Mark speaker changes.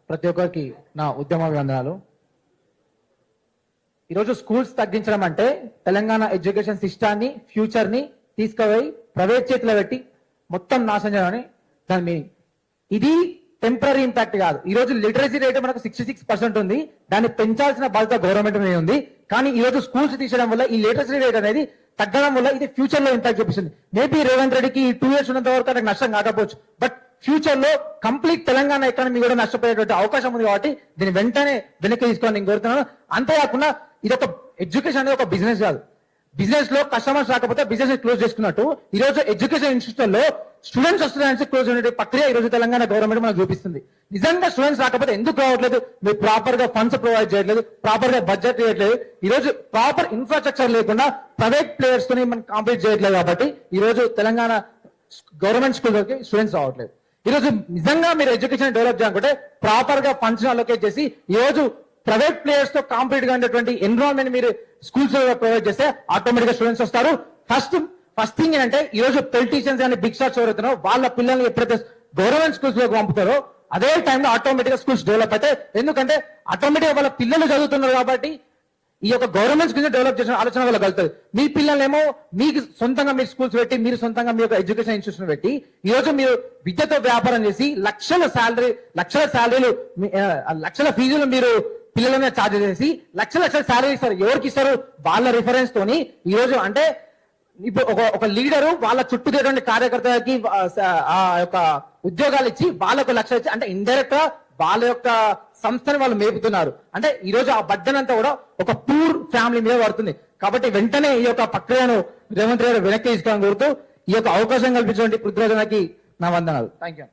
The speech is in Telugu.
Speaker 1: ప్రతి ఒక్కరికి నా ఉద్యమాభివందనాలు. ఈరోజు స్కూల్స్ తగ్గించడం అంటే తెలంగాణ ఎడ్యుకేషన్ సిస్టాన్ని ఫ్యూచర్ ని తీసుకుపోయి ప్రైవేట్ చేతిలో పెట్టి మొత్తం నాశనం చేయమని దాని మీనింగ్. ఇది టెంపరీ ఇంపాక్ట్ కాదు. ఈ రోజు లిటరసీ రేట్ మనకు 66% ఉంది. దాన్ని పెంచాల్సిన బాధ్యత గవర్నమెంట్ మీద ఉంది. కానీ ఈ రోజు స్కూల్స్ తీసేయడం వల్ల ఈ లిటరసీ రేట్ అనేది తగ్గడం వల్ల ఇది ఫ్యూచర్ లో ఇంపాక్ట్ చూపిస్తుంది. మేబీ రేవంత్ రెడ్డికి 2 years ఉన్నంత వరకు నాకు నష్టం కాకపోవచ్చు, బట్ ఫ్యూచర్ లో కంప్లీట్ తెలంగాణ ఎకానమీ కూడా నష్టపోయేటువంటి అవకాశం ఉంది. కాబట్టి దీన్ని వెంటనే వెనక్కి తీసుకోవాలని నేను కోరుతున్నాను. అంతేకాకుండా ఇది ఒక ఎడ్యుకేషన్ అనేది ఒక బిజినెస్ కాదు. బిజినెస్ లో కస్టమర్స్ రాకపోతే బిజినెస్ క్లోజ్ చేసుకున్నట్టు ఈ రోజు ఎడ్యుకేషన్ ఇన్స్టిట్యూషన్ లో స్టూడెంట్స్ వస్తున్నాయని క్లోజ్ అనే ప్రక్రియ ఈ రోజు తెలంగాణ గవర్నమెంట్ మనకు చూపిస్తుంది. నిజంగా స్టూడెంట్స్ రాకపోతే ఎందుకు రావట్లేదు? మీరు ప్రాపర్ గా ఫండ్స్ ప్రొవైడ్ చేయట్లేదు, ప్రాపర్ గా బడ్జెట్ చేయట్లేదు. ఈ రోజు ప్రాపర్ ఇన్ఫ్రాస్ట్రక్చర్ లేకుండా ప్రైవేట్ ప్లేయర్స్ తోని మనం కాంపీట్ చేయట్లేదు. కాబట్టి ఈ రోజు తెలంగాణ గవర్నమెంట్ స్కూల్స్ కి స్టూడెంట్స్ రావట్లేదు. ఈ రోజు నిజంగా మీరు ఎడ్యుకేషన్ డెవలప్ చేయాలంటే ప్రాపర్ గా ఫండ్స్ అలొకేట్ చేసి ఈ రోజు ప్రైవేట్ ప్లేయర్స్ తో కాంపీట్ గా ఉండేటువంటి ఎన్విరాన్మెంట్ మీరు స్కూల్స్ ప్రొవైడ్ చేస్తే ఆటోమేటిక్ గా స్టూడెంట్స్ వస్తారు. ఫస్ట్ థింగ్ ఏంటంటే ఈ రోజు పొలిటీషియన్స్ కానీ బిగ్ షాట్స్ ఎవరైతున్నారో వాళ్ళ పిల్లల్ని ఎప్పుడైతే గవర్నమెంట్ స్కూల్స్ లోకి పంపుతారో అదే టైంలో ఆటోమేటిక్ గా స్కూల్స్ డెవలప్ అయితే, ఎందుకంటే ఆటోమేటిక్ గా వాళ్ళ పిల్లలు చదువుతున్నారు కాబట్టి ఈ యొక్క గవర్నమెంట్ స్కూల్స్ డెవలప్ చేసిన ఆలోచన వల్ల కలుగుతుంది. మీ పిల్లలేమో మీకు సొంతంగా మీరు స్కూల్స్ పెట్టి మీరు సొంతంగా మీ యొక్క ఎడ్యుకేషన్ ఇన్స్టిట్యూషన్ పెట్టి ఈ రోజు మీరు విద్యతో వ్యాపారం చేసి లక్షల శాలరీలు లక్షల ఫీజులు మీరు పిల్లల మీద ఛార్జ్ చేసి లక్షల శాలరీ ఇస్తారు. ఎవరికి ఇస్తారు? వాళ్ళ రిఫరెన్స్ తోని ఈ రోజు అంటే ఇప్పుడు ఒక లీడరు వాళ్ళ చుట్టూ కార్యకర్తలకి ఆ యొక్క ఉద్యోగాలు ఇచ్చి వాళ్ళకు లక్షలు ఇచ్చి అంటే ఇండైరెక్ట్ గా వాళ్ళ యొక్క సంస్థని వాళ్ళు మేపుతున్నారు. అంటే ఈ రోజు ఆ బడ్జెట్ అంతా కూడా ఒక పూర్ ఫ్యామిలీ మీద పడుతుంది. కాబట్టి వెంటనే ఈ యొక్క ప్రక్రియను రేవంత్ రెడ్డి వెనక్కి తీసుకోవాలని కోరుతూ ఈ యొక్క అవకాశం కల్పించినటువంటి పృథ్వీరాజుకి నా వందనాలు. Thank you.